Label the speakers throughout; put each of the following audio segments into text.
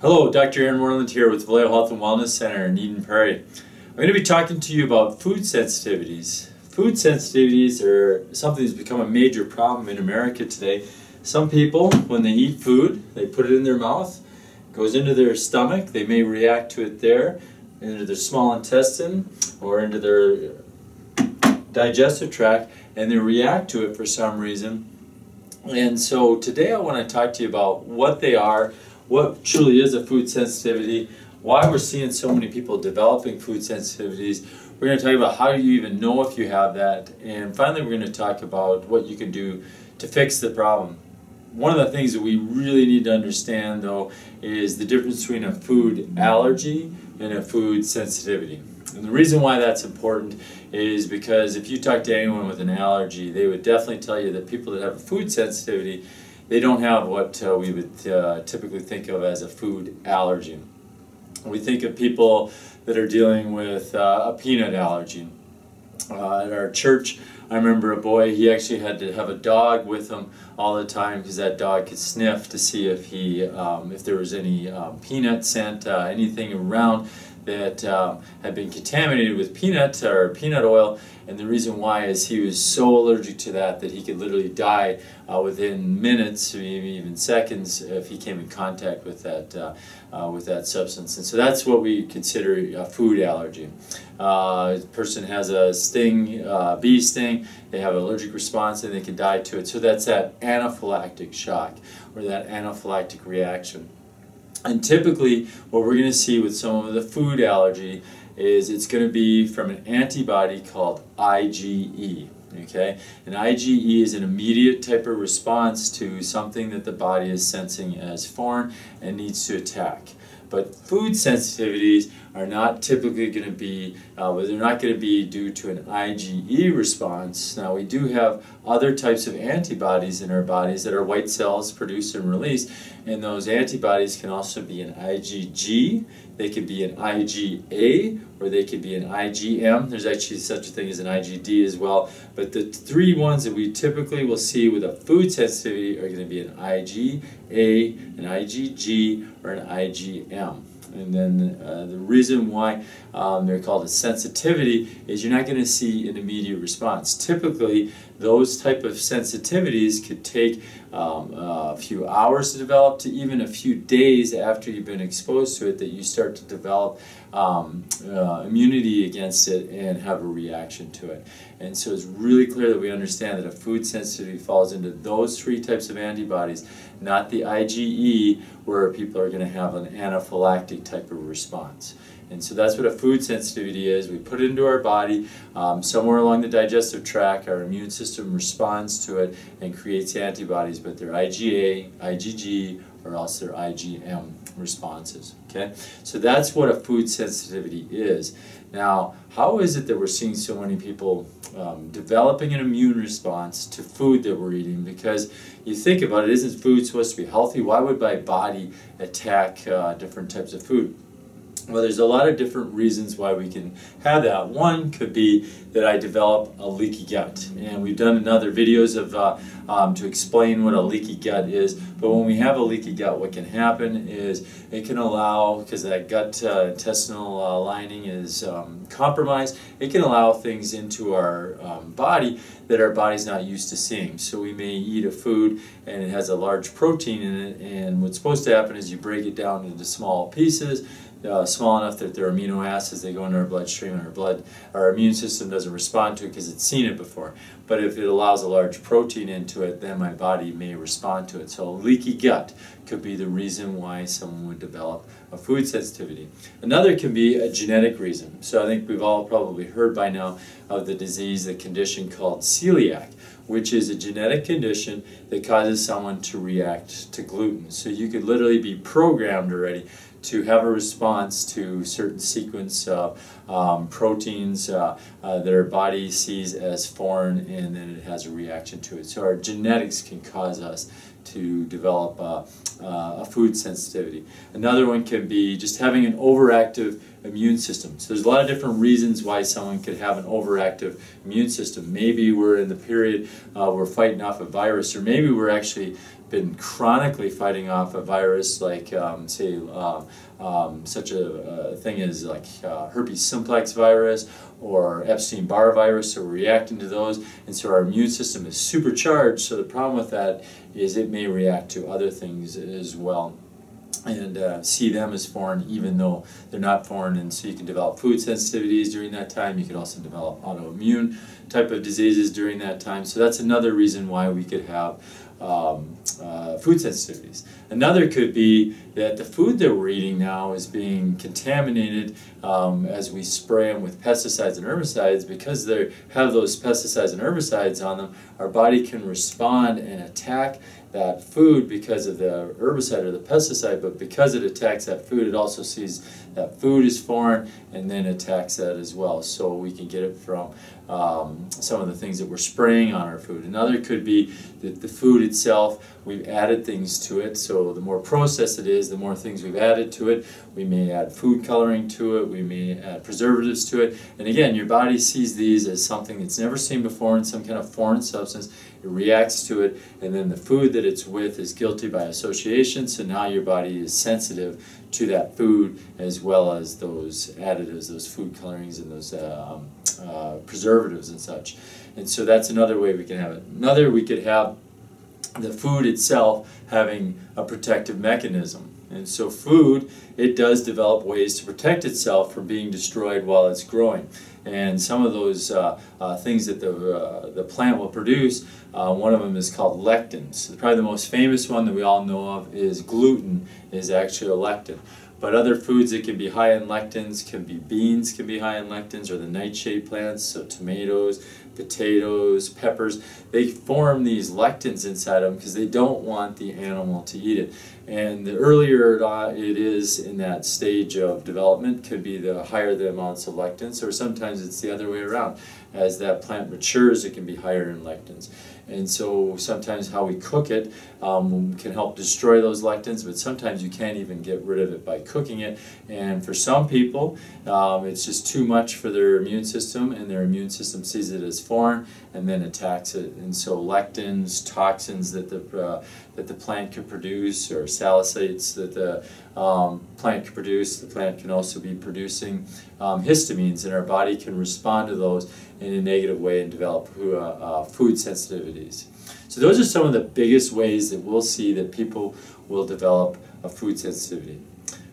Speaker 1: Hello, Dr. Aaron Morland here with Valeo Health and Wellness Center in Eden Prairie. I'm going to be talking to you about food sensitivities. Food sensitivities are something that's become a major problem in America today. Some people, when they eat food, they put it in their mouth, it goes into their stomach, they may react to it there, into their small intestine, or into their digestive tract, and they react to it for some reason. And so today I want to talk to you about what they are, what truly is a food sensitivity, why we're seeing so many people developing food sensitivities. We're going to talk about how you even know if you have that, and finally we're going to talk about what you can do to fix the problem. One of the things that we really need to understand, though, is the difference between a food allergy and a food sensitivity. And the reason why that's important is because if you talk to anyone with an allergy, they would definitely tell you that people that have a food sensitivity, they don't have what we would typically think of as a food allergy. We think of people that are dealing with a peanut allergy. At our church, I remember a boy, he actually had to have a dog with him all the time because that dog could sniff to see if there was any peanut scent, anything around that had been contaminated with peanut or peanut oil, and the reason why is he was so allergic to that he could literally die within minutes, maybe even seconds, if he came in contact with that substance. And so that's what we consider a food allergy. A person has a sting, bee sting, they have an allergic response and they can die to it. So that's that anaphylactic shock or that anaphylactic reaction. And typically what we're going to see with some of the food allergy is it's going to be from an antibody called IgE. Okay? And IgE is an immediate type of response to something that the body is sensing as foreign and needs to attack. But food sensitivities are not typically going to be, they're not going to be due to an IgE response. Now we do have other types of antibodies in our bodies that our white cells produce and release, and those antibodies can also be an IgG, they could be an IgA, or they could be an IgM. There's actually such a thing as an IgD as well. But the three ones that we typically will see with a food sensitivity are going to be an IgA, an IgG, or an IgM. And then the reason why they're called a sensitivity is you're not going to see an immediate response. Typically, those type of sensitivities could take a few hours to develop to even a few days after you've been exposed to it that you start to develop immunity against it and have a reaction to it. And so it's really clear that we understand that a food sensitivity falls into those three types of antibodies, not the IgE, where people are going to have an anaphylactic type of response. And so that's what a food sensitivity is. We put it into our body, somewhere along the digestive tract, our immune system responds to it and creates antibodies, but they're IgA, IgG, or else they're IgM responses. Okay? So that's what a food sensitivity is. Now, how is it that we're seeing so many people developing an immune response to food that we're eating? Because you think about it, isn't food supposed to be healthy? Why would my body attack different types of food? Well, there's a lot of different reasons why we can have that. One could be that I develop a leaky gut, and we've done other videos of to explain what a leaky gut is. But when we have a leaky gut, what can happen is it can allow, because that gut intestinal lining is compromised, it can allow things into our body that our body's not used to seeing. So we may eat a food and it has a large protein in it, and what's supposed to happen is you break it down into small pieces, small enough that they're amino acids, they go into our bloodstream, and our immune system doesn't respond to it because it's seen it before. But if it allows a large protein into it, then my body may respond to it. So a leaky gut could be the reason why someone would develop a food sensitivity. Another can be a genetic reason. So I think we've all probably heard by now of the disease, the condition called celiac, which is a genetic condition that causes someone to react to gluten. So you could literally be programmed already to have a response to certain sequence of proteins that our body sees as foreign, and then it has a reaction to it. So our genetics can cause us to develop a food sensitivity. Another one can be just having an overactive immune system. So there's a lot of different reasons why someone could have an overactive immune system. Maybe we're in the period we're fighting off a virus, or maybe we're actually been chronically fighting off a virus like, say, such a thing as like herpes simplex virus or Epstein-Barr virus, so we're reacting to those, and so our immune system is supercharged. So the problem with that is it may react to other things as well, and see them as foreign even though they're not foreign. And so you can develop food sensitivities during that time. You can also develop autoimmune type of diseases during that time. So that's another reason why we could have food sensitivities. Another could be that the food that we're eating now is being contaminated as we spray them with pesticides and herbicides. Because they have those pesticides and herbicides on them, our body can respond and attack that food because of the herbicide or the pesticide, but because it attacks that food, it also sees that food is foreign and then attacks that as well. So we can get it from some of the things that we're spraying on our food. Another could be that the food itself, we've added things to it. So the more processed it is, the more things we've added to it. We may add food coloring to it, we may add preservatives to it. And again, your body sees these as something it's never seen before, in some kind of foreign substance. It reacts to it, and then the food that it's with is guilty by association, so now your body is sensitive to that food as well as those additives, those food colorings, and those preservatives and such. And so that's another way we can have it. Another, we could have the food itself having a protective mechanism. And so food, it does develop ways to protect itself from being destroyed while it's growing. And some of those things that the plant will produce, one of them is called lectins. Probably the most famous one that we all know of is gluten, is actually a lectin. But other foods that can be high in lectins can be beans, can be high in lectins, or the nightshade plants, so tomatoes, potatoes, peppers. They form these lectins inside them because they don't want the animal to eat it. And the earlier it is in that stage of development, could be the higher the amounts of lectins, or sometimes it's the other way around. As that plant matures, it can be higher in lectins. And so sometimes how we cook it can help destroy those lectins, but sometimes you can't even get rid of it by cooking it. And for some people, it's just too much for their immune system, and their immune system sees it as foreign and then attacks it. And so lectins, toxins that the plant could produce, or salicylates that the plant could produce. The plant can also be producing histamines, and our body can respond to those in a negative way and develop food sensitivities. So those are some of the biggest ways that we'll see that people will develop a food sensitivity.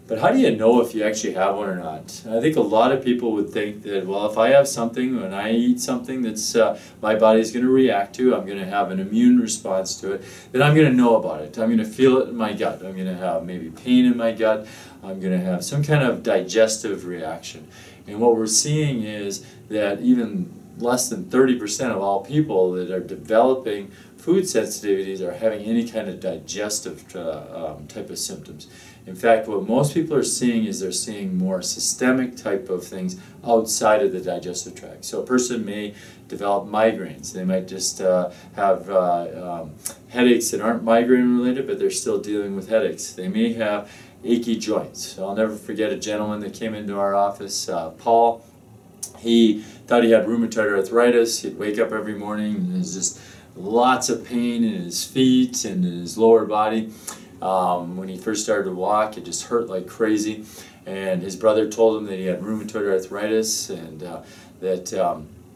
Speaker 1: But how do you know if you actually have one or not? I think a lot of people would think that, well, if I have something, when I eat something that's my body's going to react to, I'm going to have an immune response to it, then I'm going to know about it. I'm going to feel it in my gut. I'm going to have maybe pain in my gut. I'm going to have some kind of digestive reaction. And what we're seeing is that even less than 30% of all people that are developing food sensitivities are having any kind of digestive type of symptoms. In fact, what most people are seeing is they're seeing more systemic type of things outside of the digestive tract. So a person may develop migraines. They might just have headaches that aren't migraine related, but they're still dealing with headaches. They may have achy joints. I'll never forget a gentleman that came into our office, Paul. He thought he had rheumatoid arthritis. He'd wake up every morning and there's just lots of pain in his feet and in his lower body. When he first started to walk, it just hurt like crazy. And his brother told him that he had rheumatoid arthritis and that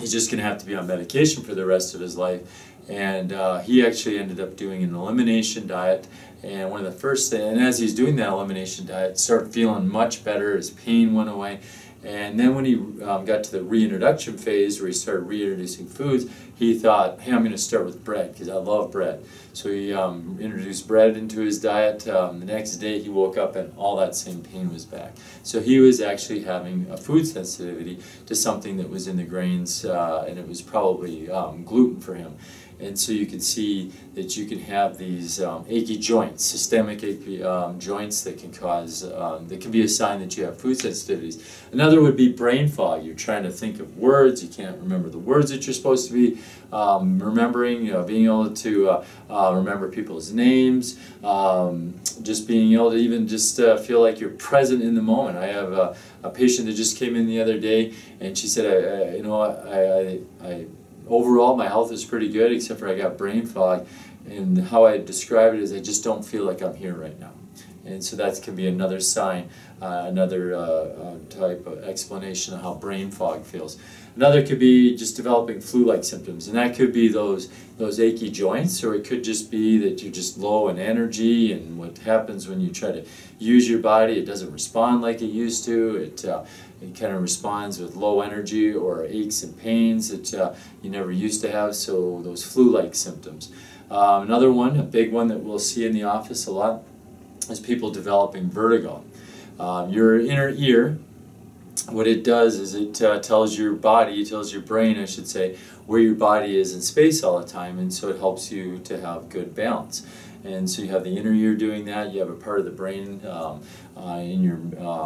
Speaker 1: he's just going to have to be on medication for the rest of his life. And he actually ended up doing an elimination diet. And one of the first things, and as he's doing that elimination diet, started feeling much better. His pain went away. And then when he got to the reintroduction phase, where he started reintroducing foods, he thought, hey, I'm going to start with bread because I love bread. So he introduced bread into his diet. The next day he woke up and all that same pain was back. So he was actually having a food sensitivity to something that was in the grains, and it was probably gluten for him. And so you can see that you can have these achy joints, systemic achy joints that can cause, that can be a sign that you have food sensitivities. Another would be brain fog. You're trying to think of words, you can't remember the words that you're supposed to be remembering, being able to remember people's names, just being able to even just feel like you're present in the moment. I have a patient that just came in the other day, and she said, overall, my health is pretty good, except for I got brain fog. And how I describe it is I just don't feel like I'm here right now. And so that can be another sign, another type of explanation of how brain fog feels. Another could be just developing flu-like symptoms, and that could be those achy joints, or it could just be that you're just low in energy, and what happens when you try to use your body, it doesn't respond like it used to. It kind of responds with low energy or aches and pains that you never used to have, so those flu-like symptoms. Another one, a big one that we'll see in the office a lot, is people developing vertigo. Your inner ear, what it does is it tells your body, it tells your brain, I should say, where your body is in space all the time, and so it helps you to have good balance. And so you have the inner ear doing that, you have a part of the brain in your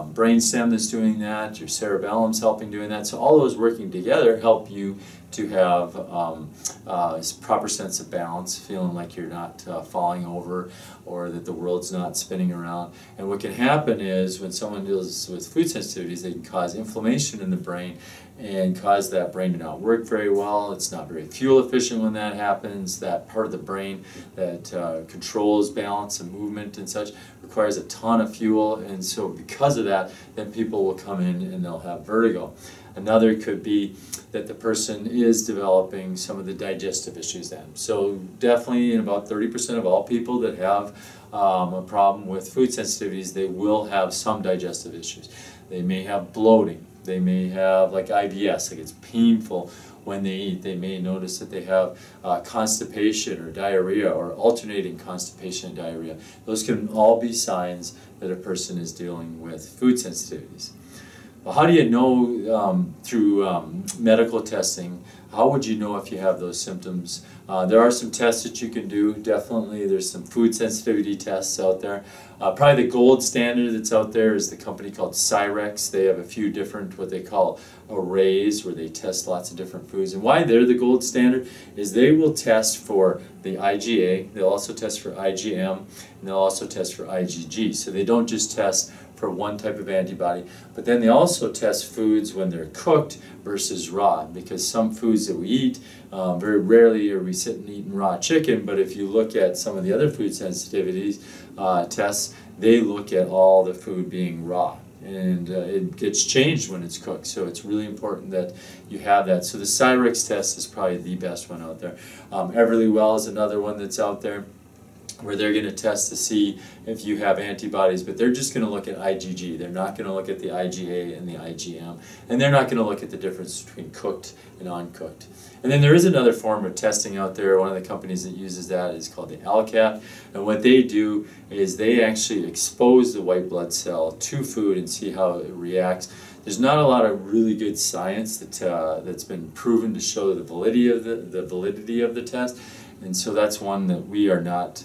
Speaker 1: brain stem that's doing that, your cerebellum's helping doing that. So all those working together help you to have a proper sense of balance, feeling like you're not falling over or that the world's not spinning around. And what can happen is when someone deals with food sensitivities, they can cause inflammation in the brain and cause that brain to not work very well. It's not very fuel efficient when that happens. That part of the brain that controls balance and movement and such requires a ton of fuel, and so because of that, then people will come in and they'll have vertigo. Another could be that the person is developing some of the digestive issues then. So definitely in about 30% of all people that have a problem with food sensitivities, they will have some digestive issues. They may have bloating. They may have like IBS, like it's painful when they eat. They may notice that they have constipation or diarrhea or alternating constipation and diarrhea. Those can all be signs that a person is dealing with food sensitivities. Well, how do you know through medical testing? How would you know if you have those symptoms? There are some tests that you can do. Definitely there's some food sensitivity tests out there. Probably the gold standard that's out there is the company called Cyrex. They have a few different what they call arrays where they test lots of different foods. And why they're the gold standard is they will test for the IgA, they'll also test for IgM, and they'll also test for IgG. So they don't just test for one type of antibody, but then they also test foods when they're cooked versus raw, because some foods that we eat, very rarely are we sitting and eating raw chicken, but if you look at some of the other food sensitivities tests, they look at all the food being raw, and it gets changed when it's cooked, so it's really important that you have that. So the Cyrex test is probably the best one out there. Everlywell is another one that's out there, where they're going to test to see if you have antibodies, but they're just going to look at IgG. They're not going to look at the IgA and the IgM, and they're not going to look at the difference between cooked and uncooked. And then there is another form of testing out there. One of the companies that uses that is called the ALCAT, and what they do is they actually expose the white blood cell to food and see how it reacts. There's not a lot of really good science that's been proven to show the validity of the test. And so that's one that we are not,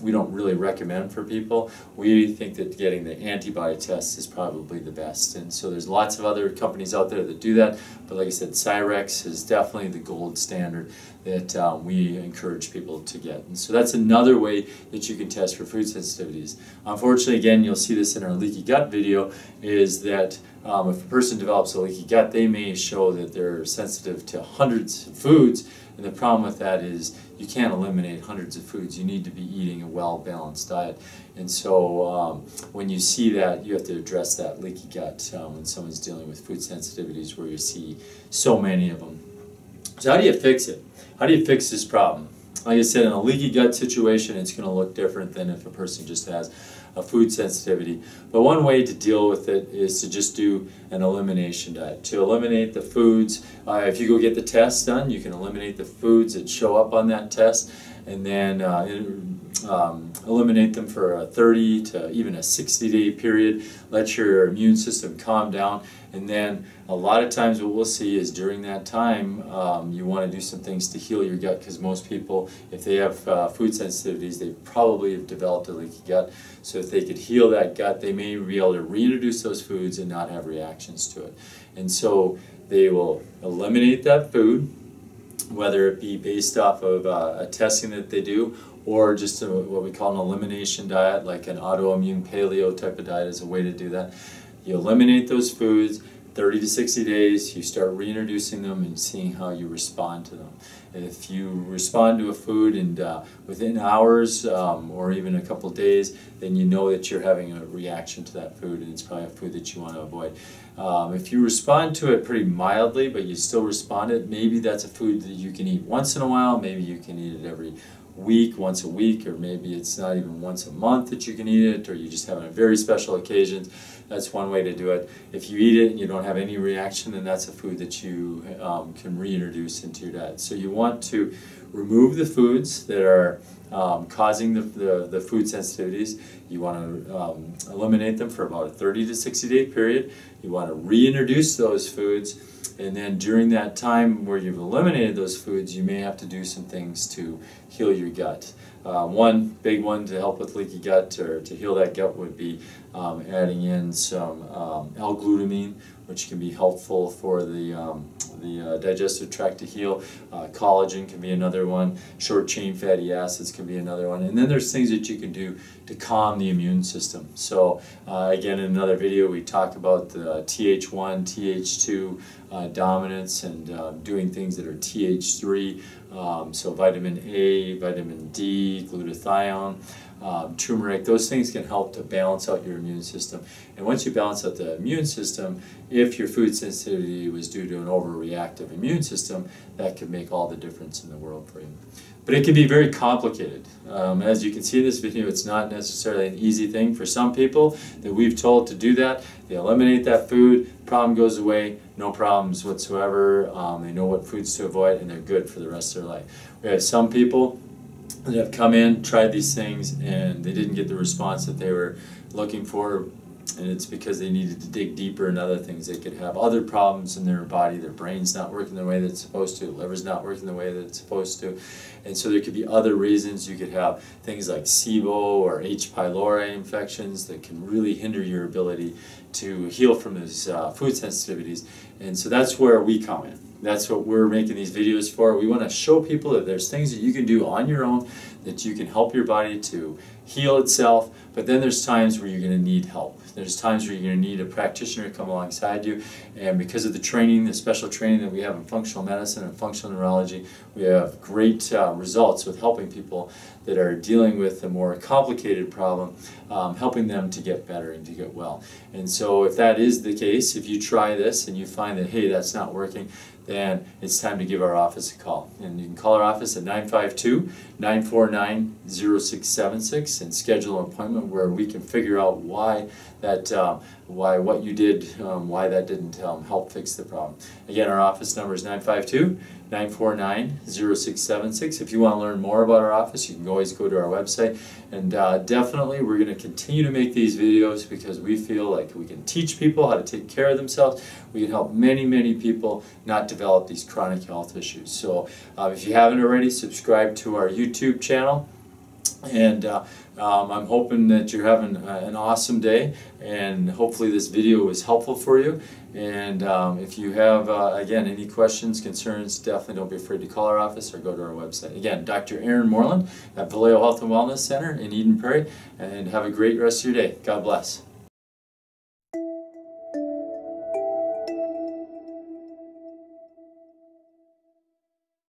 Speaker 1: we don't really recommend for people. We think that getting the antibody test is probably the best. And so there's lots of other companies out there that do that. But like I said, Cyrex is definitely the gold standard that we encourage people to get. And so that's another way that you can test for food sensitivities. Unfortunately, again, you'll see this in our leaky gut video, is that if a person develops a leaky gut, they may show that they're sensitive to hundreds of foods. And the problem with that is you can't eliminate hundreds of foods. You need to be eating a well-balanced diet. And so when you see that, you have to address that leaky gut when someone's dealing with food sensitivities, where you see so many of them. So how do you fix it? How do you fix this problem? Like I said, in a leaky gut situation, it's going to look different than if a person just has a food sensitivity. But one way to deal with it is to just do an elimination diet. To eliminate the foods, if you go get the test done, you can eliminate the foods that show up on that test, and then eliminate them for a 30 to even a 60-day period. Let your immune system calm down, and then a lot of times what we'll see is during that time you want to do some things to heal your gut, because most people, if they have food sensitivities, they probably have developed a leaky gut. So if they could heal that gut, they may be able to reintroduce those foods and not have reactions to it. And so they will eliminate that food, whether it be based off of a testing that they do, or just what we call an elimination diet, like an autoimmune paleo type of diet is a way to do that. You eliminate those foods, 30 to 60 days, you start reintroducing them and seeing how you respond to them. And if you respond to a food and within hours or even a couple days, then you know that you're having a reaction to that food, and it's probably a food that you want to avoid. If you respond to it pretty mildly, but you still respond it, maybe that's a food that you can eat once in a while. Maybe you can eat it every week, once a week, or maybe it's not even once a month that you can eat it, or you just have it on very special occasions. That's one way to do it. If you eat it and you don't have any reaction, then that's a food that you can reintroduce into your diet. So you want to remove the foods that are causing the food sensitivities. You want to eliminate them for about a 30 to 60 day period. You want to reintroduce those foods, and then during that time where you've eliminated those foods, you may have to do some things to heal your gut. One big one to help with leaky gut or to heal that gut would be adding in some L-glutamine, which can be helpful for the digestive tract to heal. Collagen can be another one. Short-chain fatty acids can be another one. And then there's things that you can do to calm the immune system. So again, in another video, we talk about the Th1, Th2 dominance and doing things that are Th3. So vitamin A, vitamin D, glutathione, turmeric, those things can help to balance out your immune system. And once you balance out the immune system, if your food sensitivity was due to an overreactive immune system, that could make all the difference in the world for you. But it can be very complicated. As you can see in this video, it's not necessarily an easy thing for some people that we've told to do that. They eliminate that food, problem goes away, no problems whatsoever. They know what foods to avoid, and they're good for the rest of their life. We have some people that have come in, tried these things, and they didn't get the response that they were looking for, and it's because they needed to dig deeper in other things. They could have other problems in their body. Their brain's not working the way that it's supposed to, liver's not working the way that it's supposed to, and so there could be other reasons. You could have things like SIBO or H. pylori infections that can really hinder your ability to heal from those food sensitivities, and so that's where we come in. That's what we're making these videos for. We want to show people that there's things that you can do on your own, that you can help your body to heal itself, but then there's times where you're going to need help. There's times where you're going to need a practitioner to come alongside you, and because of the training, the special training that we have in functional medicine and functional neurology, we have great results with helping people that are dealing with a more complicated problem, helping them to get better and to get well. And so if that is the case, if you try this and you find that, hey, that's not working, then it's time to give our office a call. And you can call our office at 952-949-0676 and schedule an appointment where we can figure out why that, why what you did, why that didn't help fix the problem. Again, our office number is 952-949-0676. If you want to learn more about our office, you can always go to our website. And definitely, we're going to continue to make these videos because we feel like we can teach people how to take care of themselves. We can help many, many people not develop these chronic health issues. So if you haven't already, subscribe to our YouTube channel. And I'm hoping that you're having an awesome day, and hopefully this video was helpful for you. And if you have, again, any questions, concerns, definitely don't be afraid to call our office or go to our website. Again, Dr. Aaron Morland at Valeo Health and Wellness Center in Eden Prairie, and have a great rest of your day. God bless.